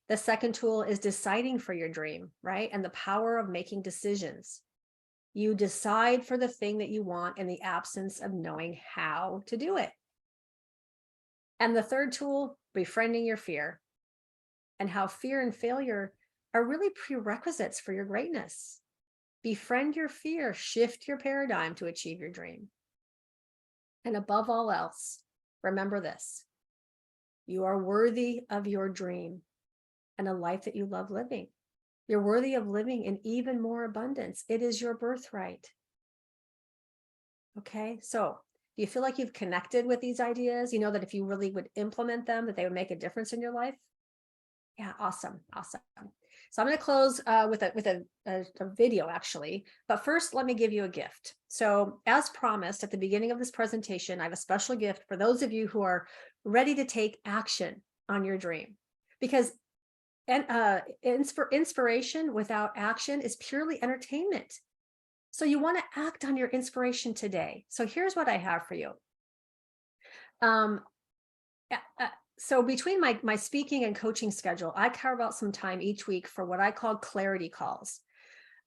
The second tool is deciding for your dream, right? And the power of making decisions. You decide for the thing that you want in the absence of knowing how to do it. And the third tool, befriending your fear, and how fear and failure are really prerequisites for your greatness. Befriend your fear, shift your paradigm to achieve your dream. And above all else, remember this: you are worthy of your dream and a life that you love living. You're worthy of living in even more abundance. It is your birthright. Okay, so do you feel like you've connected with these ideas? You know that if you really would implement them, that they would make a difference in your life? Yeah, awesome, awesome. So I'm going to close with a video, actually. But first, let me give you a gift. So as promised at the beginning of this presentation, I have a special gift for those of you who are ready to take action on your dream. Because inspiration without action is purely entertainment. So you want to act on your inspiration today. So here's what I have for you. So between my speaking and coaching schedule, I carve out some time each week for what I call clarity calls.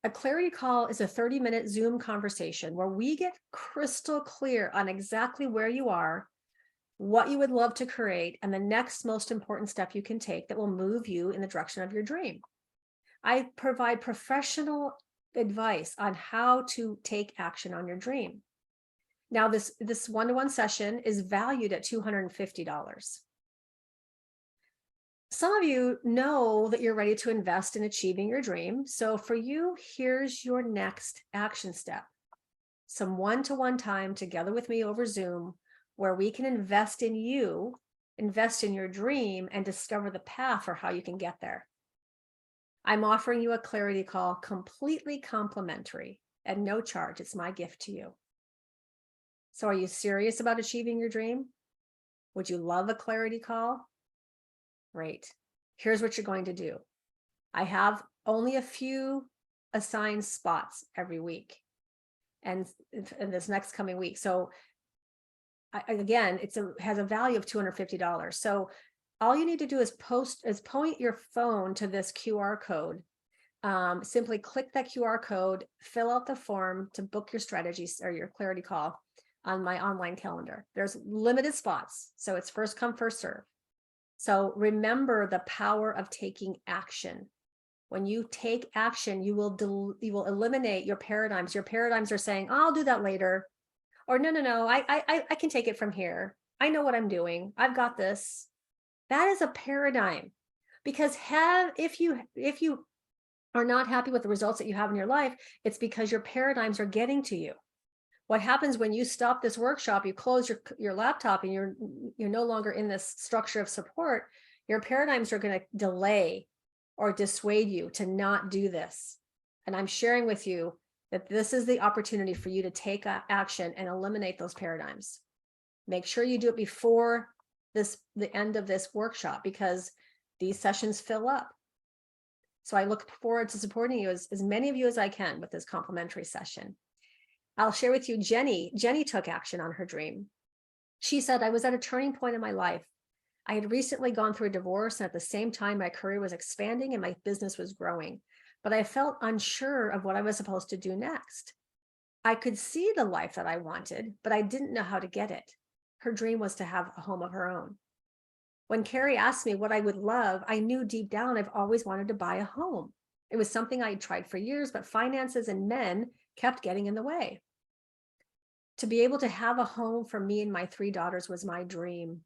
A clarity call is a 30-minute Zoom conversation where we get crystal clear on exactly where you are, what you would love to create, and the next most important step you can take that will move you in the direction of your dream. I provide professional advice on how to take action on your dream. Now, this one-to-one session is valued at $250. Some of you know that you're ready to invest in achieving your dream. So for you, here's your next action step. Some one-to-one time together with me over Zoom, where we can invest in you, invest in your dream, and discover the path for how you can get there. I'm offering you a clarity call completely complimentary at no charge. It's my gift to you. So are you serious about achieving your dream? Would you love a clarity call? Great. Here's what you're going to do. I have only a few assigned spots every week and in this next coming week. So again, has a value of $250. So all you need to do is point your phone to this QR code. Simply click that QR code, fill out the form to book your strategies or your clarity call on my online calendar. There's limited spots, so it's first come, first serve. So remember the power of taking action. When you take action, you will eliminate your paradigms. Your paradigms are saying, oh, I'll do that later. Or no, I can take it from here. I know what I'm doing. I've got this. That is a paradigm. Because if you are not happy with the results that you have in your life, it's because your paradigms are getting to you. What happens when you stop this workshop, you close your laptop and you're no longer in this structure of support, your paradigms are going to delay or dissuade you to not do this. And I'm sharing with you that this is the opportunity for you to take action and eliminate those paradigms. Make sure you do it before the end of this workshop, because these sessions fill up. So I look forward to supporting you, as many of you as I can, with this complimentary session. I'll share with you, Jenny took action on her dream. She said, I was at a turning point in my life. I had recently gone through a divorce, and at the same time, my career was expanding and my business was growing, but I felt unsure of what I was supposed to do next. I could see the life that I wanted, but I didn't know how to get it. Her dream was to have a home of her own. When Carrie asked me what I would love, I knew deep down I've always wanted to buy a home. It was something I had tried for years, but finances and men kept getting in the way. To be able to have a home for me and my 3 daughters was my dream.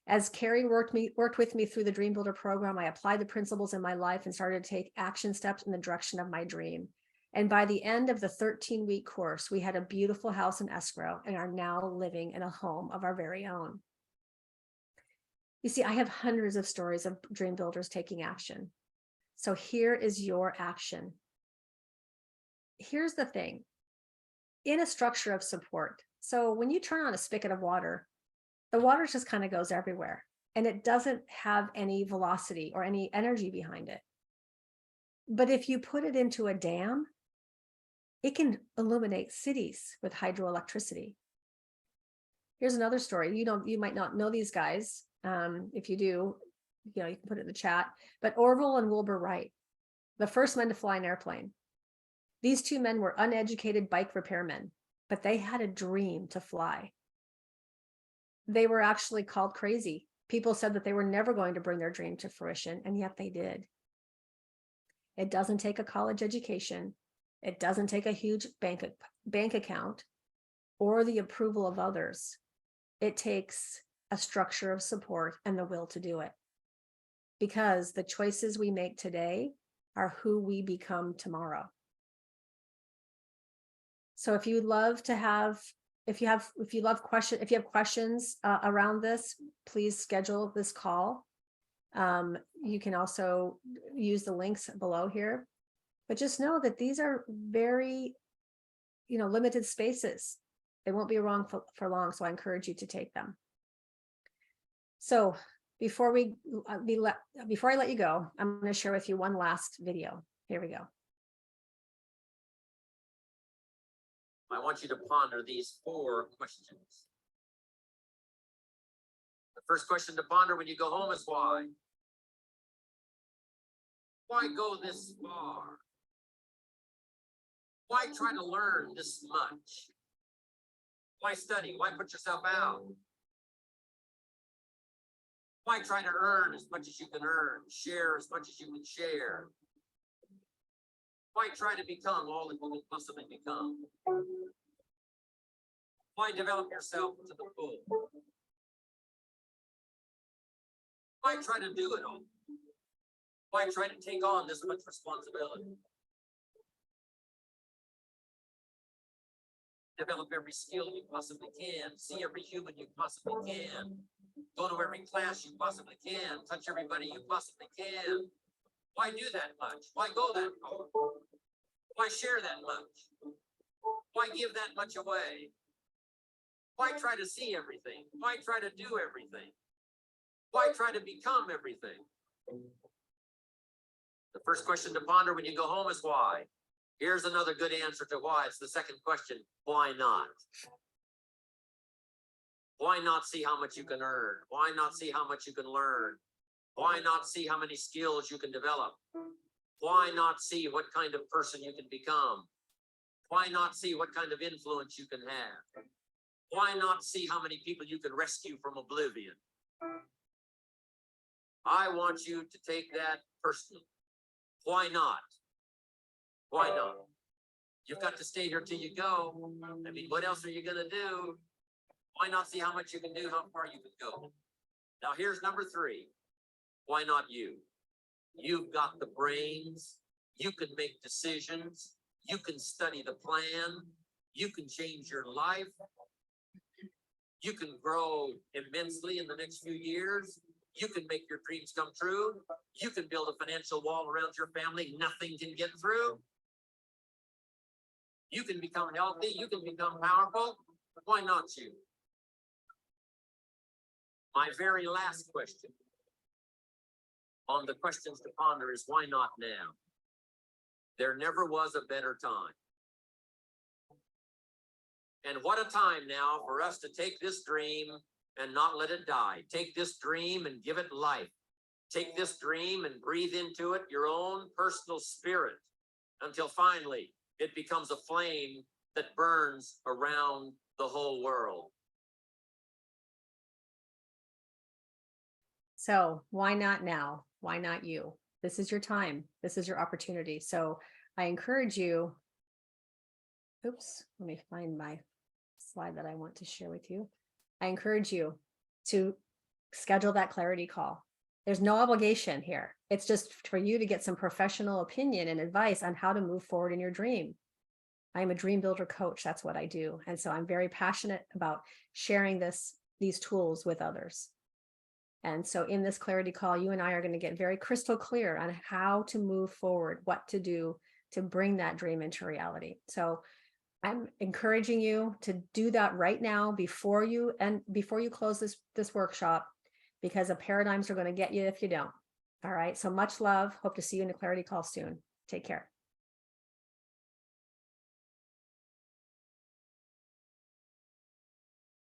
As Carrie worked with me through the Dream Builder program, I applied the principles in my life and started to take action steps in the direction of my dream. And by the end of the 13-week course, we had a beautiful house in escrow and are now living in a home of our very own. You see, I have hundreds of stories of dream builders taking action. So here is your action. Here's the thing. In a structure of support, so when you turn on a spigot of water, the water just kind of goes everywhere and it doesn't have any velocity or any energy behind it. But if you put it into a dam, it can illuminate cities with hydroelectricity. Here's another story. You might not know these guys. If you do, you can put it in the chat. But Orville and Wilbur Wright, the first men to fly an airplane. These 2 men were uneducated bike repairmen, but they had a dream to fly. They were actually called crazy. People said that they were never going to bring their dream to fruition, and yet they did. It doesn't take a college education. It doesn't take a huge bank account or the approval of others. It takes a structure of support and the will to do it. Because the choices we make today are who we become tomorrow. So if you have questions around this, please schedule this call. You can also use the links below here, but just know that these are very, limited spaces. They won't be around for long, so I encourage you to take them. So before I let you go, I'm going to share with you one last video. Here we go. I want you to ponder these 4 questions. The first question to ponder when you go home is why? Why go this far? Why try to learn this much? Why study? Why put yourself out? Why try to earn as much as you can earn, share as much as you can share? Why try to become all that you can possibly become? Why develop yourself to the full? Why try to do it all? Why try to take on this much responsibility? Develop every skill you possibly can, see every human you possibly can, go to every class you possibly can, touch everybody you possibly can. Why do that much? Why go that far? Why share that much? Why give that much away? Why try to see everything? Why try to do everything? Why try to become everything? The first question to ponder when you go home is why. Here's another good answer to why. It's the second question. Why not? Why not see how much you can earn? Why not see how much you can learn? Why not see how many skills you can develop? Why not see what kind of person you can become? Why not see what kind of influence you can have? Why not see how many people you can rescue from oblivion? I want you to take that personally. Why not? Why not? You've got to stay here till you go. I mean, what else are you going to do? Why not see how much you can do, how far you can go? Now, here's number 3. Why not you? You've got the brains. You can make decisions. You can study the plan. You can change your life. You can grow immensely in the next few years. You can make your dreams come true. You can build a financial wall around your family nothing can get through. You can become healthy. You can become powerful. Why not you? My very last question on the questions to ponder is why not now? There never was a better time. And what a time now for us to take this dream and not let it die. Take this dream and give it life. Take this dream and breathe into it your own personal spirit until finally it becomes a flame that burns around the whole world. So why not now? Why not you? This is your time. This is your opportunity. So I encourage you. Oops, let me find my slide that I want to share with you. I encourage you to schedule that clarity call. There's no obligation here. It's just for you to get some professional opinion and advice on how to move forward in your dream. I'm a dream builder coach. That's what I do. And so I'm very passionate about sharing these tools with others. And so in this clarity call, you and I are going to get very crystal clear on how to move forward, what to do to bring that dream into reality. So I'm encouraging you to do that right now before you close this workshop, because the paradigms are going to get you if you don't. All right. So much love. Hope to see you in the clarity call soon. Take care.